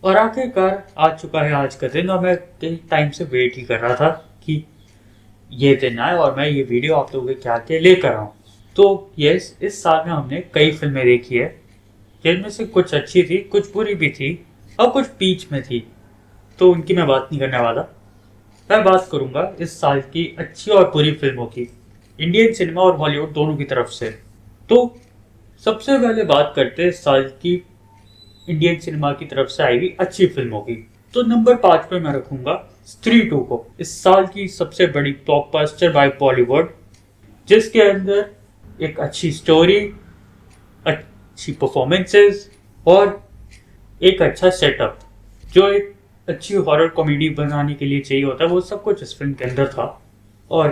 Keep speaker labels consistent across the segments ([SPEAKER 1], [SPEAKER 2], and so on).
[SPEAKER 1] और आखिरकार आ चुका है आज का दिन और मैं कई टाइम से वेट ही कर रहा था कि ये दिन आए और मैं ये वीडियो आप लोगों के आके लेकर आऊँ। तो यस, इस साल में हमने कई फिल्में देखी है जिनमें से कुछ अच्छी थी, कुछ बुरी भी थी और कुछ बीच में थी। तो उनकी मैं बात नहीं करने वाला। मैं बात करूंगा इस साल की अच्छी और बुरी फिल्मों की, इंडियन सिनेमा और हॉलीवुड दोनों की तरफ से। तो सबसे पहले बात करते हैं इस साल की इंडियन सिनेमा की तरफ से आई हुई अच्छी फिल्मों की। तो नंबर 5 पे मैं रखूंगा स्त्री 2 को, इस साल की सबसे बड़ी ब्लॉकबस्टर बाय बॉलीवुड, जिसके अंदर एक अच्छी स्टोरी, अच्छी परफॉर्मेंसेस और एक अच्छा सेटअप, जो एक अच्छी हॉरर कॉमेडी बनाने के लिए चाहिए होता है, वो सब कुछ इस फिल्म के अंदर था। और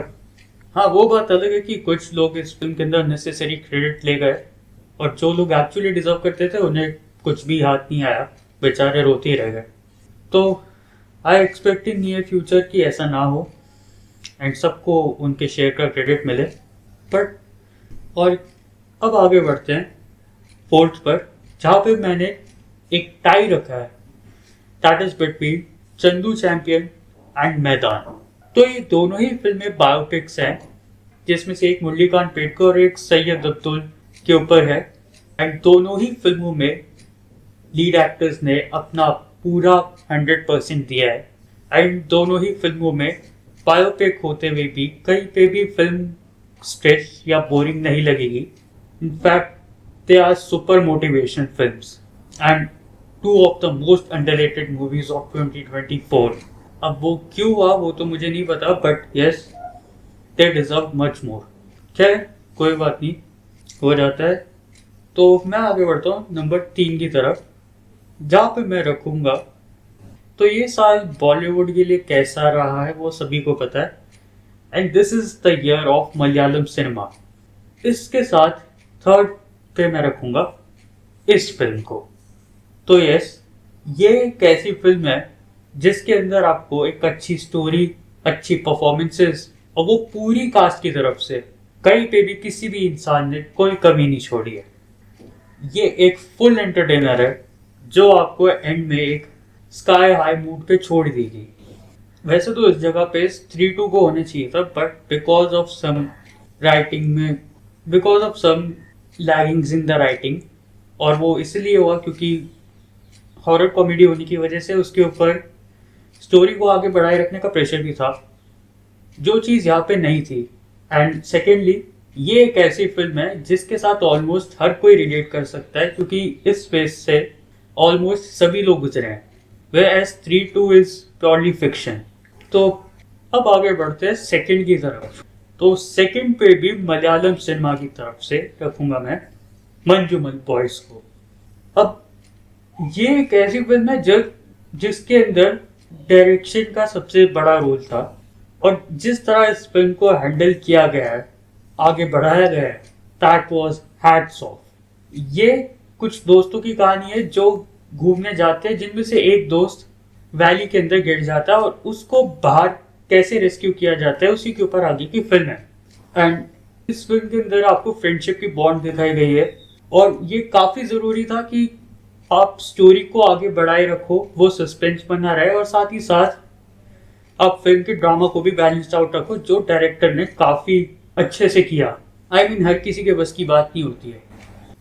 [SPEAKER 1] हाँ, वो बात अलग है कि कुछ लोग इस फिल्म के अंदर नेसेसरी क्रेडिट ले गए और जो लोग एक्चुअली डिजर्व करते थे उन्हें कुछ भी हाथ नहीं आया, बेचारे रोते ही रह गए। तो I expect in near future कि ऐसा ना हो एंड सबको उनके शेयर का क्रेडिट मिले। बट और अब आगे बढ़ते हैं फोर्थ पर, जहाँ पे मैंने एक टाई रखा है, that is between Chandu champion and मैदान। तो ये दोनों ही फिल्में बायोपिक्स हैं, जिसमें से एक मुरलीकांत पेडकर और एक सैयद अब्दुल के ऊपर है। एंड दोनों ही फिल्मों में लीड एक्टर्स ने अपना पूरा 100% दिया है। एंड दोनों ही फिल्मों में बायोपिक होते हुए भी कहीं पे भी फिल्म स्ट्रेच या बोरिंग नहीं लगेगी। In fact they are super motivation films and two of the most underrated movies of 2024। अब वो क्यों हुआ वो तो मुझे नहीं पता, but yes, they deserve much more. खैर, कोई बात नहीं, हो जाता है। तो मैं आगे बढ़ता हूँ नंबर 3 की तरफ, जहाँ पे मैं रखूंगा। तो ये साल बॉलीवुड के लिए कैसा रहा है वो सभी को पता है, and this is the year of Malayalam cinema. इसके साथ थर्ड पे मैं रखूंगा इस फिल्म को। तो यस, ये एक ऐसी फिल्म है जिसके अंदर आपको एक अच्छी स्टोरी, अच्छी परफॉर्मेंसेस और वो पूरी कास्ट की तरफ से कहीं पे भी किसी भी इंसान ने कोई कमी नहीं छोड़ी है। ये एक फुल एंटरटेनर है जो आपको एंड में एक स्काई हाई मूड पे छोड़ देगी। वैसे तो इस जगह पे 3-2 को होने चाहिए था, but because of some writing में, because of some laggings in the writing, और वो इसलिए हुआ क्योंकि हॉरर कॉमेडी होने की वजह से उसके ऊपर स्टोरी को आगे बढ़ाए रखने का प्रेशर भी था, जो चीज़ यहाँ पे नहीं थी। एंड सेकेंडली, ये एक ऐसी फिल्म है जिसके साथ ऑलमोस्ट हर कोई रिलेट कर सकता है, क्योंकि इस फेज से ऑलमोस्ट सभी लोग गुजरे हैं, वे एज 3-2 इज प्योरली फिक्शन। तो अब आगे बढ़ते हैं सेकंड की तरफ। तो सेकंड पे भी मलयालम सिनेमा की तरफ से रखूंगा मैं मंजूमल बॉयज को। अब ये एक ऐसी फिल्म है जब जिसके अंदर डायरेक्शन का सबसे बड़ा रोल था, और जिस तरह इस फिल्म को हैंडल किया गया है, आगे बढ़ाया गया है, दैट वाज हैट्स ऑफ। ये कुछ दोस्तों की कहानी है जो घूमने जाते हैं, जिनमें से एक दोस्त वैली के अंदर गिर जाता है और उसको बाहर कैसे रेस्क्यू किया जाता है, उसी के ऊपर आगे की फिल्म है। एंड इस फिल्म के अंदर आपको फ्रेंडशिप की बॉन्ड दिखाई गई है, और ये काफी जरूरी था कि आप स्टोरी को आगे बढ़ाए रखो, वो सस्पेंस बना रहे, और साथ ही साथ आप फिल्म के ड्रामा को भी बैलेंस्ड आउट रखो, जो डायरेक्टर ने काफी अच्छे से किया। आई मीन, हर किसी के बस की बात नहीं होती है।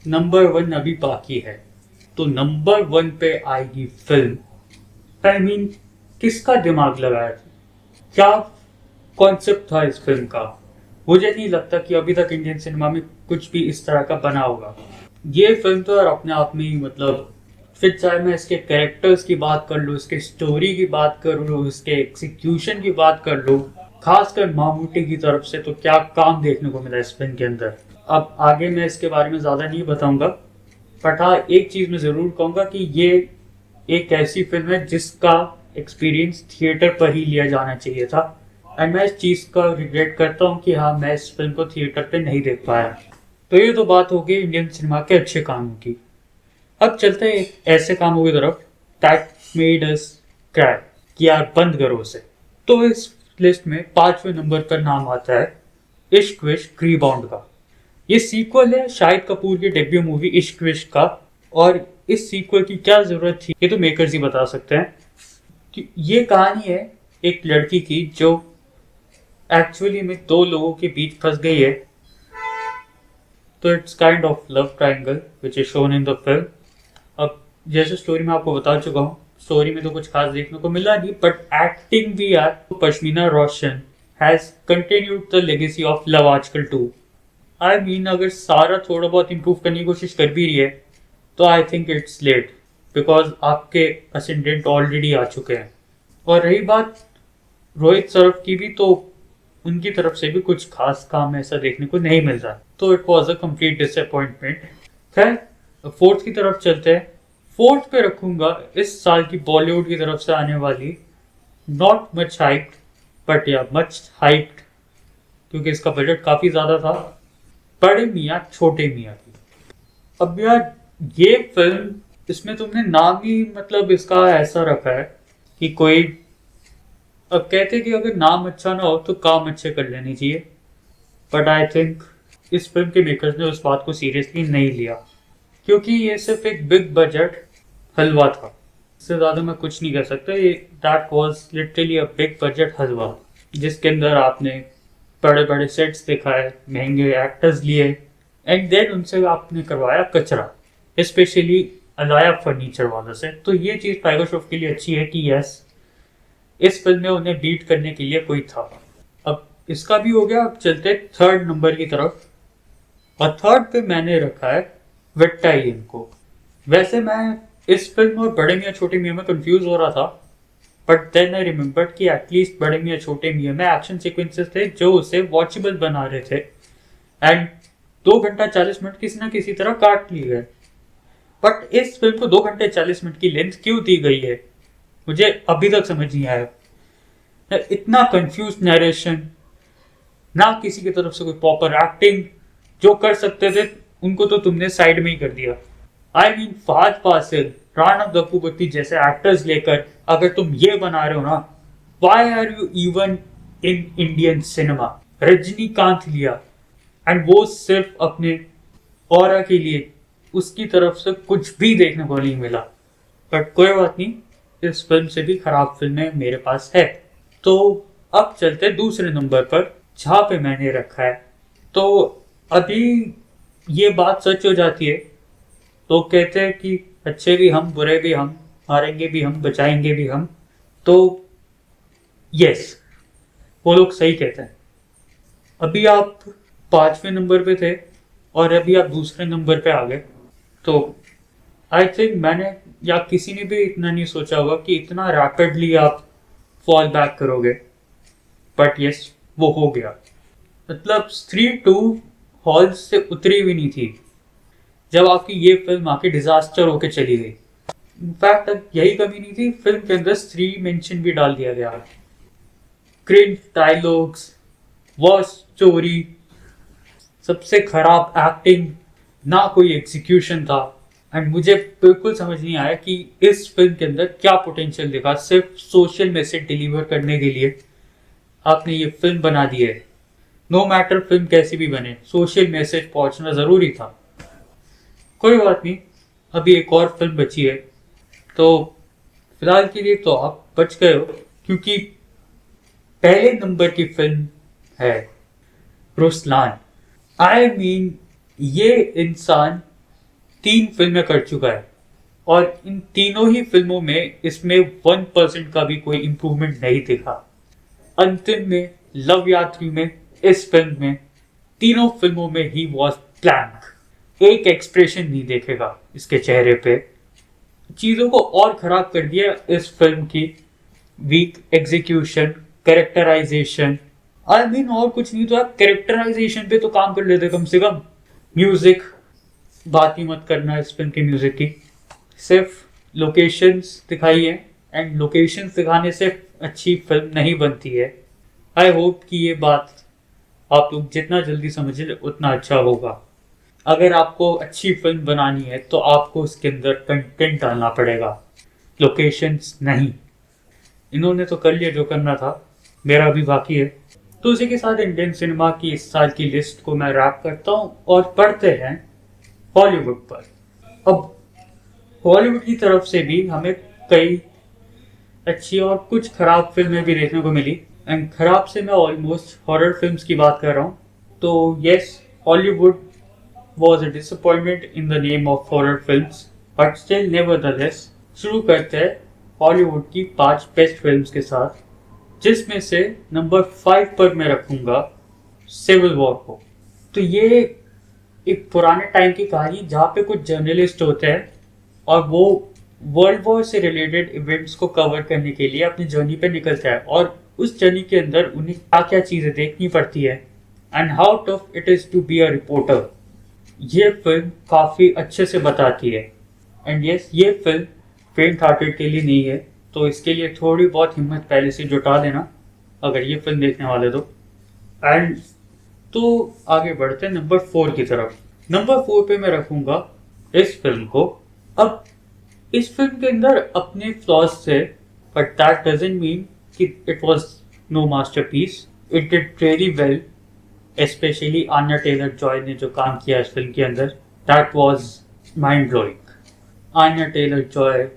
[SPEAKER 1] नंबर 1 अभी बाकी है। तो नंबर 1 पे आएगी फिल्म, आई मीन, किसका दिमाग लगाया था, क्या कॉन्सेप्ट था इस फिल्म का। मुझे नहीं लगता कि अभी तक इंडियन सिनेमा में कुछ भी इस तरह का बना होगा। ये फिल्म तो यार अपने आप में ही, मतलब, फिर चाहे मैं इसके कैरेक्टर्स की बात कर लूँ, इसके स्टोरी की बात कर लूँ, इसके एग्जीक्यूशन की बात कर लूँ, खासकर मामूटी की तरफ से तो क्या काम देखने को मिला इस फिल्म के अंदर। अब आगे मैं इसके बारे में ज़्यादा नहीं बताऊंगा, बट हाँ, एक चीज़ मैं ज़रूर कहूँगा कि ये एक ऐसी फिल्म है जिसका एक्सपीरियंस थिएटर पर ही लिया जाना चाहिए था। एंड मैं इस चीज़ का रिग्रेट करता हूँ कि हाँ, मैं इस फिल्म को थिएटर पे नहीं देख पाया। तो ये तो बात होगी इंडियन सिनेमा के अच्छे कामों की। अब चलते हैं एक ऐसे कामों की तरफ, दैट मेड अस क्राई, कि यार बंद करो उसे। तो इस लिस्ट में 5वें नंबर पर नाम आता है इश्क विश्क रीबाउंड का। ये सीक्वल है शाहिद कपूर की डेब्यू मूवी इश्क विश्क का, और इस सीक्वल की क्या जरूरत थी ये तो मेकर्स ही बता सकते हैं। कि ये कहानी है एक लड़की की जो एक्चुअली में दो लोगों के बीच फंस गई है। तो it's kind of love triangle which is shown in the film. अब जैसे स्टोरी में आपको बता चुका हूँ, स्टोरी में तो कुछ खास देखने को मिला नहीं, बट एक्टिंग भी यार, Pashmina Roshan has continued the legacy of love Aajkal 2। I mean अगर सारा थोड़ा बहुत इम्प्रूव करने की कोशिश कर भी रही है तो I think it's late, because आपके असेंडेंट ऑलरेडी आ चुके हैं। और रही बात रोहित सरफ की भी, तो उनकी तरफ से भी कुछ खास काम ऐसा देखने को नहीं मिल रहा, तो it was a complete disappointment. खैर फोर्थ की तरफ चलते हैं। फोर्थ पे रखूंगा इस साल की बॉलीवुड की तरफ से आने वाली, नॉट मच हाइप्ड बट या मच हाइप्ड, क्योंकि इसका बजट काफी ज्यादा था, बड़े मियाँ छोटे मियाँ की। अब यार ये फिल्म, इसमें तुमने नाम ही मतलब इसका ऐसा रखा है कि कोई, अब कहते कि अगर नाम अच्छा ना हो तो काम अच्छे कर लेने चाहिए, बट आई थिंक इस फिल्म के मेकर्स ने उस बात को सीरियसली नहीं लिया, क्योंकि ये सिर्फ एक बिग बजट हलवा था। इससे ज़्यादा मैं कुछ नहीं कह सकता। ये that was literally a big budget halwa, जिसके अंदर आपने बड़े बड़े सेट्स दिखाए, महंगे एक्टर्स लिए, एंड देन उनसे आपने करवाया कचरा, स्पेशली अलाया फर्नीचर वालों से। तो ये चीज़ टाइगर श्रॉफ के लिए अच्छी है कि यस, इस फिल्म में उन्हें बीट करने के लिए कोई था। अब इसका भी हो गया। अब चलते थर्ड नंबर की तरफ, और थर्ड पे मैंने रखा है वेट्टाइलियन को। वैसे मैं इस फिल्म और बड़े मियाँ छोटे मियाँ में कंफ्यूज हो रहा था, बट देन आई रिमेम्बर्ड कि एटलीस्ट बड़े मियाँ छोटे मियाँ में एक्शन सीक्वेंसेस थे जो उसे वॉचेबल बना रहे थे, एंड 2 घंटा 40 मिनट किसी ना किसी तरह काट लिए गए। बट इस फिल्म को 2 घंटे 40 मिनट की लेंथ क्यों दी गई है मुझे अभी तक समझ नहीं आया। इतना कंफ्यूज नरेशन, ना किसी की तरफ से कोई प्रॉपर एक्टिंग, जो कर सकते थे उनको तो तुमने साइड में ही कर दिया। आई मीन फहद फासिल, राणा दग्गूबती जैसे एक्टर्स लेकर अगर तुम ये बना रहे हो ना, why are you even in Indian cinema. Rajinikanth लिया, एंड वो सिर्फ अपने ऑरा के लिए, उसकी तरफ से कुछ भी देखने को नहीं मिला। बट कोई बात नहीं, इस फिल्म से भी खराब फिल्में मेरे पास है। तो अब चलते दूसरे नंबर पर, जहाँ पे मैंने रखा है। तो अभी ये बात सच हो जाती है, तो कहते हैं कि अच्छे भी हम, बुरे भी हम, हारेंगे भी हम, बचाएंगे भी हम। तो यस, वो लोग सही कहते हैं। अभी आप 5वें नंबर पे थे और अभी आप दूसरे नंबर पे आ गए, तो आई थिंक मैंने या किसी ने भी इतना नहीं सोचा होगा कि इतना रैपिडली आप फॉल बैक करोगे, बट यस वो हो गया। मतलब स्त्री 2 हॉल से उतरी भी नहीं थी जब आपकी ये फिल्म आके डिजास्टर होके चली गई। इनफैक्ट अब यही कमी नहीं थी, फिल्म के अंदर स्त्री मेंशन भी डाल दिया गया। क्रिंज डायलॉग्स, वर्स्ट स्टोरी, सबसे खराब एक्टिंग, ना कोई एग्जीक्यूशन था। एंड मुझे बिल्कुल समझ नहीं आया कि इस फिल्म के अंदर क्या पोटेंशियल दिखा। सिर्फ सोशल मैसेज डिलीवर करने के लिए आपने ये फिल्म बना दी है। नो मैटर फिल्म कैसी भी बने, सोशल मैसेज पहुंचना जरूरी था। कोई बात नहीं, अभी एक और फिल्म बची है, तो फिलहाल के लिए तो आप बच गए हो, क्योंकि पहले नंबर की फिल्म है रुस्लान। आई मीन ये इंसान 3 फिल्में कर चुका है, और इन तीनों ही फिल्मों में इसमें 1% का भी कोई इंप्रूवमेंट नहीं दिखा। अंतिम में, लव यात्री में, इस फिल्म में, तीनों फिल्मों में ही वॉज ब्लैंक। एक एक्सप्रेशन नहीं देखेगा इसके चेहरे पे। चीजों को और खराब कर दिया इस फिल्म की weak execution, characterization. I mean और कुछ नहीं तो आप कैरेक्टराइजेशन पे तो काम कर लेते कम से कम। म्यूजिक, बात ही मत करना इस फिल्म की म्यूजिक की। सिर्फ लोकेशंस दिखाई है, एंड लोकेशंस दिखाने से अच्छी फिल्म नहीं बनती है। आई होप कि ये बात आप लोग जितना जल्दी समझे उतना अच्छा होगा। अगर आपको अच्छी फिल्म बनानी है तो आपको उसके अंदर कंटेंट डालना पड़ेगा, लोकेशंस नहीं। इन्होंने तो कर लिया जो करना था, मेरा भी बाकी है। तो उसी के साथ इंडियन सिनेमा की इस साल की लिस्ट को मैं रैप करता हूँ और पढ़ते हैं हॉलीवुड पर। अब हॉलीवुड की तरफ से भी हमें कई अच्छी और कुछ खराब फिल्में भी देखने को मिली। एंड खराब से मैं ऑलमोस्ट हॉरर फिल्म्स की बात कर रहा हूँ। तो yes, Hollywood was a disappointment in the name of horror films, but still nevertheless शुरू करते हैं हॉलीवुड की 5 बेस्ट फिल्म्स के साथ, जिसमें से नंबर 5 पर मैं रखूंगा सिविल वॉर को। तो ये एक पुराने टाइम की कहानी जहाँ पे कुछ जर्नलिस्ट होते हैं और वो वर्ल्ड वॉर से रिलेटेड इवेंट्स को कवर करने के लिए अपनी जर्नी पे निकलता है, और उस जर्नी के अंदर उन्हें क्या क्या चीज़ें देखनी पड़ती है and how tough it is to be a reporter. ये फिल्म काफ़ी अच्छे से बताती है। एंड यस, ये फिल्म फेंट हार्टेड के लिए नहीं है, तो इसके लिए थोड़ी बहुत हिम्मत पहले से जुटा लेना अगर ये फिल्म देखने वाले तो। एंड तो आगे बढ़ते हैं नंबर 4 की तरफ। नंबर 4 पे मैं रखूंगा इस फिल्म को। अब इस फिल्म के अंदर अपने फ्लॉज थे, बट दैट डजंट मीन कि it was no masterpiece. It did really well, especially Anya Taylor Joy ने जो काम किया इस फिल्म के अंदर, that was mind blowing. Anya Taylor Joy,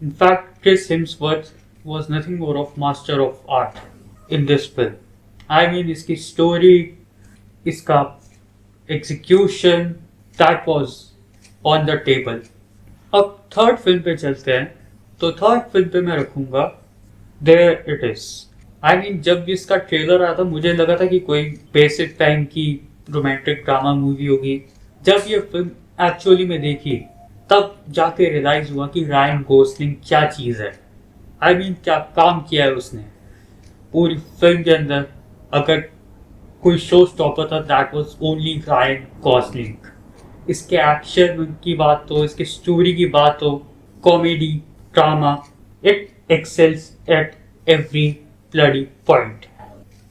[SPEAKER 1] in fact, Chris Hemsworth was nothing more of master of art in this film. I mean, इसकी story, इसका execution, that was on the table. अब third film पे चलते हैं। तो third film पे मैं रखूंगा There It Is. I mean, जब इसका ट्रेलर आया था मुझे लगा था कि कोई बेसिक टाइम की रोमांटिक ड्रामा मूवी होगी। जब ये फिल्म एक्चुअली में देखी तब जाके रियलाइज हुआ कि रायन गोसलिंग क्या चीज़ है। आई मीन, क्या काम किया है उसने पूरी फिल्म के अंदर। अगर कोई शो स्टॉपर था, that was only Ryan Gosling. इसके एक्शन की बात हो, इसकी स्टोरी की बात हो, comedy, drama, it excels at every bloody point.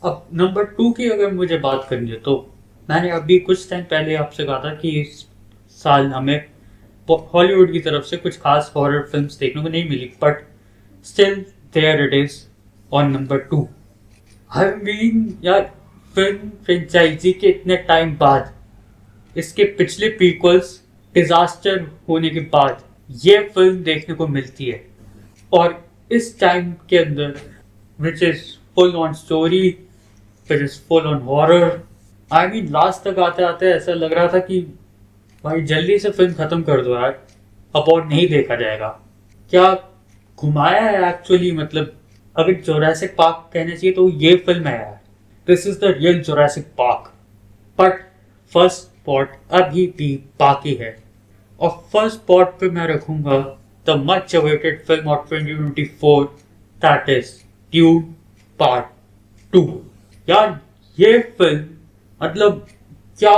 [SPEAKER 1] अब नंबर 2 की अगर मुझे बात करनी है तो मैंने अभी कुछ टाइम पहले आपसे कहा था कि इस साल हमें हॉलीवुड की तरफ से कुछ खास हॉरर फिल्म्स देखने को नहीं मिली, but still there it is on number 2। I mean यार, फिल्म फ्रेंचाइजी के इतने टाइम बाद, इसके पिछले प्रीक्वल्स डिजास्टर होने के बाद ये फिल्म देखने को मिलती है, और इस टाइम के अंदर which is full on story, which is full on horror. I mean, last तक आते आते ऐसा लग रहा था कि भाई जल्दी से फिल्म खत्म कर दो यार, अब और नहीं देखा जाएगा। क्या घुमाया है एक्चुअली, मतलब अगर जोरासिक पार्क कहना चाहिए तो ये फिल्म है यार। This is the real Jurassic park. But first spot अभी भी बाकी है, और फर्स्ट स्पॉट पे मैं रखूंगा the much awaited film of 2024, that is dune part 2। यार ये फिल्म मतलब क्या,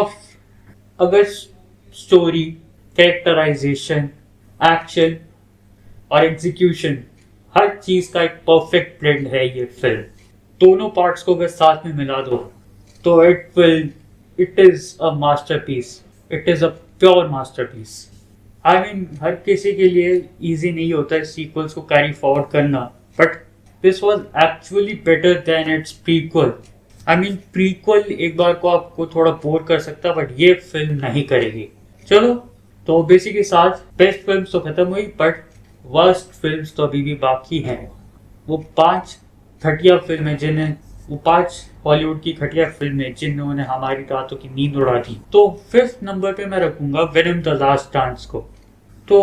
[SPEAKER 1] अगर स्टोरी, कैरेक्टराइजेशन, एक्शन और एग्जीक्यूशन, हर चीज का एक परफेक्ट ब्लेंड है ये फिल्म। दोनों पार्ट्स को अगर साथ में मिला दो तो it is a masterpiece. It is a pure masterpiece. I mean, हर किसी के लिए इजी नहीं होता है सीक्वल्स को कैरी फॉरवर्ड करना, but this was actually better than its prequel. I mean, prequel एक बार को आपको थोड़ा बोर कर सकता है, बट ये फिल्म नहीं करेगी। चलो, तो बेसिक के साथ बेस्ट फिल्म तो खत्म हुई, बट वर्स्ट फिल्म्स तो अभी भी बाकी हैं। वो 5 घटिया फिल्में जिन्हें, वो 5 हॉलीवुड की घटिया फिल्में जिन्होंने हमारी रातों की नींद उड़ा दी। तो 5th नंबर पे मैं रखूंगा वेनम द लास्ट डांस को। तो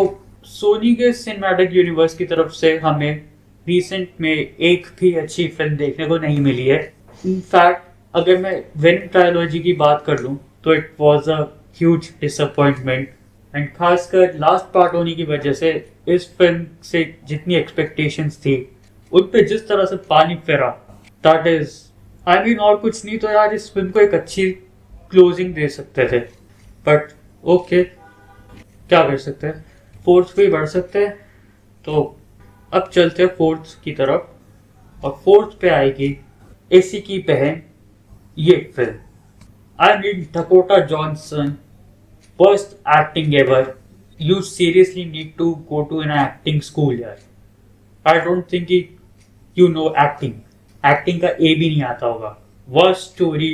[SPEAKER 1] सोनी के सिनेमैटिक यूनिवर्स की तरफ से हमें रिसेंट में एक भी अच्छी फिल्म देखने को नहीं मिली है। इनफैक्ट अगर मैं वेनम ट्रायलॉजी की बात कर लूँ तो it was a huge disappointment, and खासकर लास्ट पार्ट होने की वजह से इस फिल्म से जितनी एक्सपेक्टेशंस थी उन पे जिस तरह से पानी फेरा, दैट इज, आई मीन, और कुछ नहीं तो यार इस फिल्म को एक अच्छी क्लोजिंग दे सकते थे, बट ओके, क्या कर सकते हैं, 4th पे बढ़ सकते हैं। तो अब चलते हैं 4th की तरफ, और 4th पे आएगी एसी की बहन, ये film. I mean, Dakota Johnson, worst acting ever. You seriously need to go to an acting school यार। I don't think you know acting. Acting का A भी नहीं आता होगा। Worst story,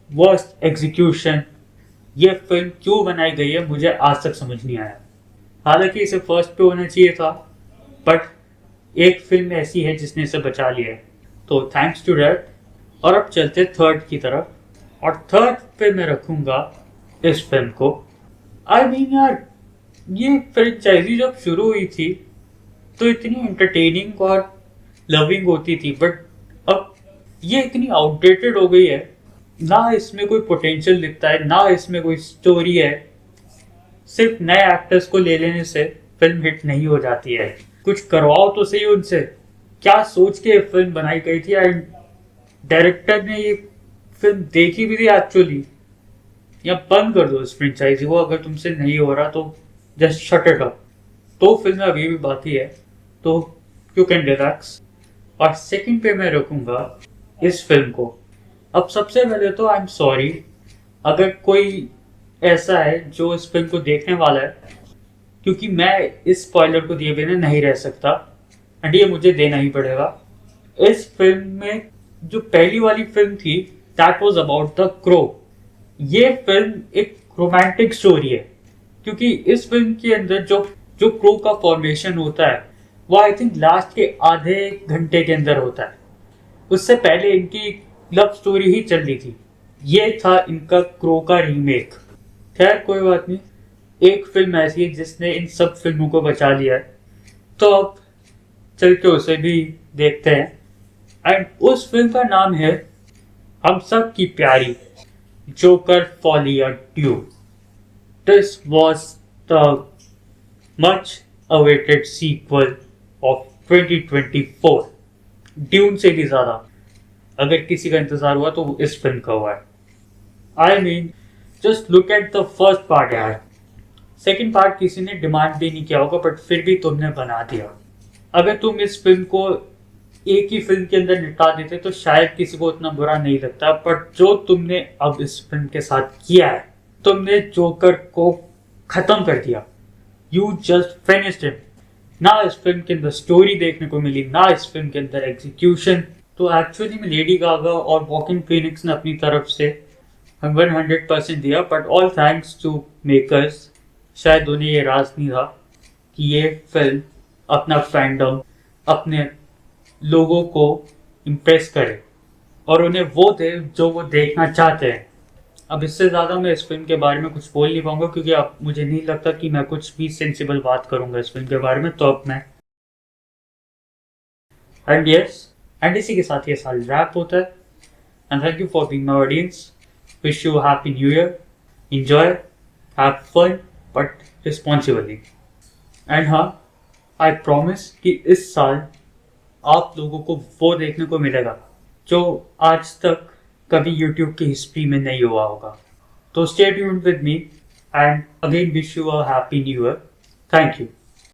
[SPEAKER 1] worst execution। ये फिल्म क्यों बनाई गई है मुझे आज तक समझ नहीं आया। हालांकि इसे फर्स्ट पे होना चाहिए था, बट एक फिल्म ऐसी है जिसने इसे बचा लिया है, तो थैंक्स टू डैट। और अब चलते थर्ड की तरफ, और थर्ड पे मैं रखूंगा इस फिल्म को। आई मीन यार, ये फ्रेंचाइजी जब शुरू हुई थी तो इतनी एंटरटेनिंग और लविंग होती थी, बट अब ये इतनी आउटडेटेड हो गई है। ना इसमें कोई पोटेंशियल दिखता है, ना इसमें कोई स्टोरी है। सिर्फ नए एक्टर्स को ले लेने से फिल्म हिट नहीं हो जाती है। कुछ करवाओ तो सही उनसे। क्या सोच के फिल्म बनाई गई थी, एंड डायरेक्टर ने ये फिल्म देखी भी थी एक्चुअली, या बंद कर दो इस फ्रेंचाइजी को। अगर तुमसे नहीं हो रहा तो जस्ट शट इट अप। तो फिल्म अभी भी बाकी है, तो यू कैन रिलैक्स। और सेकंड पे मैं रखूंगा इस फिल्म को। अब सबसे पहले तो आई एम सॉरी अगर कोई ऐसा है जो इस फिल्म को देखने वाला है, क्योंकि मैं इस स्पॉइलर को दिए बिना नहीं रह सकता, एंड ये मुझे देना ही पड़ेगा। इस फिल्म में जो पहली वाली फिल्म थी, that was about the crow. ये फिल्म एक रोमांटिक स्टोरी है, क्योंकि इस फिल्म के अंदर जो जो क्रो का फॉर्मेशन होता है वो आई थिंक लास्ट के आधे घंटे के अंदर होता है। उससे पहले इनकी लव स्टोरी ही चल रही थी। ये था इनका क्रो का रीमेक। खैर कोई बात नहीं, एक फिल्म ऐसी है जिसने इन सब फिल्मों को बचा लिया है, तो अब चल के उसे भी देखते हैं। एंड उस फिल्म का नाम है हम सब की प्यारी जोकर फॉलिया ड्यूब। This was the much awaited sequel of 2024। Dune से भी ज्यादा अगर किसी का इंतजार हुआ तो इस फिल्म का हुआ है। I mean just look at the first part यार। सेकंड पार्ट किसी ने डिमांड भी नहीं किया होगा, बट फिर भी तुमने बना दिया। अगर तुम इस फिल्म को एक ही फिल्म के अंदर निपटा देते तो शायद किसी को उतना बुरा नहीं लगता, बट जो तुमने अब इस फिल्म के साथ किया है, तुमने जोकर को खत्म कर दिया। You just finished him. ना इस फिल्म के अंदर स्टोरी देखने को मिली, ना इस फिल्म के अंदर एग्जीक्यूशन। तो एक्चुअली में लेडी गागा और वॉकिंग फीनिक्स ने अपनी तरफ से 100% दिया, but all thanks to makers. शायद उन्हें ये राज नहीं था कि ये फिल्म अपना फैंडम, अपने लोगों को इम्प्रेस करे और उन्हें वो दे जो वो देखना चाहते हैं। अब इससे ज़्यादा मैं इस फिल्म के बारे में कुछ बोल नहीं पाऊंगा, क्योंकि अब मुझे नहीं लगता कि मैं कुछ भी सेंसिबल बात करूंगा इस फिल्म के बारे में। तो अब मैं एंड यस एंड इसी के साथ ये साल रैप होता है। And thank you for being my audience. Wish you happy new year. Enjoy, have fun, but responsibly. And हाँ, आई प्रॉमिस कि इस साल आप लोगों को वो देखने को मिलेगा जो आज तक कभी YouTube की हिस्ट्री में नहीं हुआ होगा। तो stay tuned with me and again wish you a happy new year. Thank you.